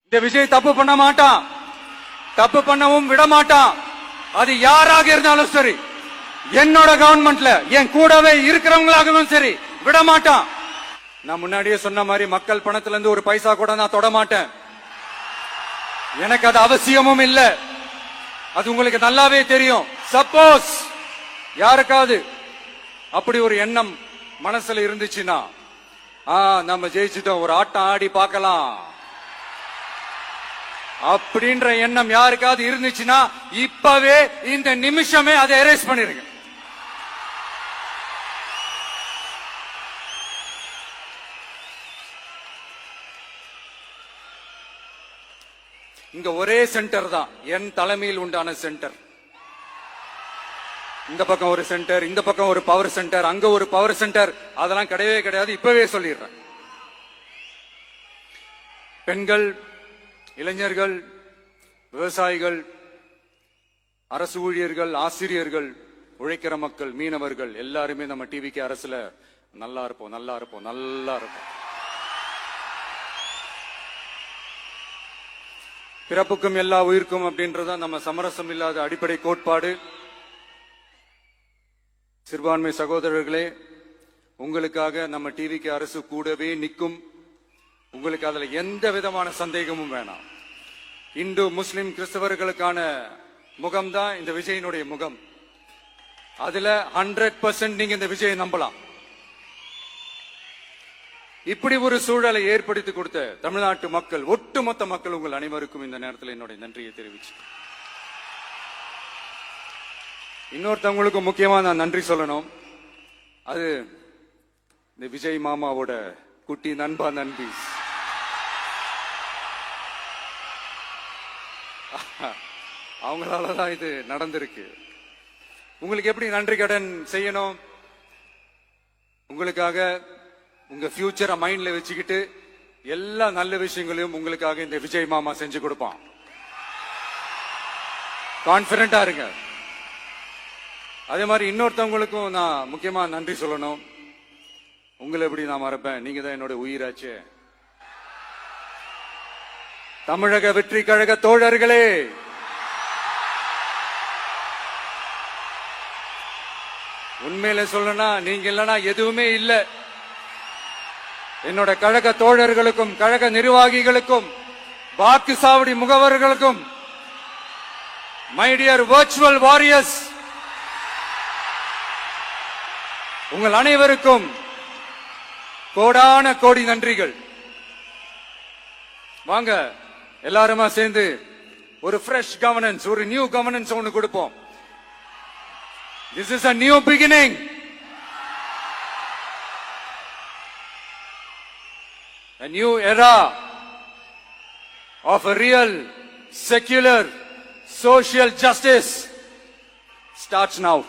இந்த விஜய் தப்பு பண்ண மாட்டான், தப்பு பண்ணவும் விட மாட்டான். அது யாராக இருந்தாலும் சரி, என்னோட கவர்மெண்ட்ல என் கூடவே இருக்கிறவங்களாகவும் சரி விட மாட்டான். நான் முன்னாடியே சொன்ன மாதிரி மக்கள் பணத்துல இருந்து ஒரு பைசா கூட நான் தொட மாட்டேன். எனக்கு அது அவசியமும் இல்ல. அது உங்களுக்கு நல்லாவே தெரியும். சப்போஸ் யாருக்காவது அப்படி ஒரு எண்ணம் மனசுல இருந்துச்சுன்னா, நம்ம ஜெயிச்சுட்டோம், ஒரு ஆட்டம் ஆடி பார்க்கலாம் அப்படின்ற எண்ணம் யாருக்காவது இருந்துச்சுன்னா இப்பவே இந்த நிமிஷமே அதை எரேஸ் பண்ணிருங்க. இங்க ஒரே சென்டர் தான், என் தலைமையில் உண்டான சென்டர். இந்த பக்கம் ஒரு சென்டர், இந்த பக்கம் ஒரு பவர் சென்டர், அங்க ஒரு பவர் சென்டர், அதெல்லாம் கிடையவே கிடையாது. இப்பவே சொல்லிடுறேன். பெண்கள், இளைஞர்கள், விவசாயிகள், அரசு ஊழியர்கள், ஆசிரியர்கள், உழைக்கிற மக்கள், மீனவர்கள் எல்லாருமே நம்ம டிவிக்கு அரசுல நல்லா இருப்போம், நல்லா இருப்போம், நல்லா இருப்போம். பிறப்புக்கும் எல்லா உயிர்க்கும் அப்படின்றத நம்ம சமரசம் இல்லாத அடிப்படை கோட்பாடு. சிறுபான்மை சகோதரர்களே, உங்களுக்காக நம்ம டிவிக்கு அரசு கூடவே நிற்கும். உங்களுக்கு அதுல எந்த விதமான சந்தேகமும் வேணாம். இந்து, முஸ்லிம், கிறிஸ்தவர்களுக்கான முகம்தான் இந்த விஜயனுடைய முகம். அதுல 100% நீங்க இந்த விஜயை நம்பலாம். இப்படி ஒரு சூழலை ஏற்படுத்தி கொடுத்த தமிழ்நாட்டு மக்கள், ஒட்டுமொத்த மக்கள், உங்கள் அனைவருக்கும் இந்த நேரத்தில் என்னுடைய நன்றியை தெரிவிச்சு, இன்னொருத்தவங்களுக்கு முக்கியமா நான் நன்றி சொல்லணும். அது இந்த விஜய் மாமாவோட குட்டி நண்பா, நண்பி. அவங்களாலதான் இது நடந்திருக்கு. உங்களுக்கு எப்படி நன்றி கடன் செய்யணும்? உங்களுக்காக உங்க ஃபியூச்சரை மைண்ட்ல வச்சுக்கிட்டு எல்லா நல்ல விஷயங்களையும் உங்களுக்காக இந்த விஜய் மாமா செஞ்சு கொடுப்பான். கான்பிடண்டா இருங்க. அதே மாதிரி இன்னொருத்தவங்களுக்கும் நான் முக்கியமா நன்றி சொல்லணும். உங்களை எப்படி நான் மறப்பேன்? நீங்க தான் என்னோட உயிராச்சு. தமிழக வெற்றி கழக தோழர்களே, உண்மையில சொல்லனா நீங்க இல்லனா எதுவுமே இல்ல. என்னோட கழக தோழர்களுக்கும், கழக நிர்வாகிகளுக்கும், வாக்கு சாவடி முகவர்களுக்கும், மை டியர் வர்ச்சுவல் வாரியர்ஸ், உங்கள் அனைவருக்கும் கோடான கோடி நன்றிகள். வாங்க எல்லாருமா சேர்ந்து ஒரு ஃப்ரெஷ் கவர்னன்ஸ், ஒரு நியூ கவர்னன்ஸ் ஒன்னு கொடுப்போம். This is a new beginning. A new era of a real, secular, social justice starts now.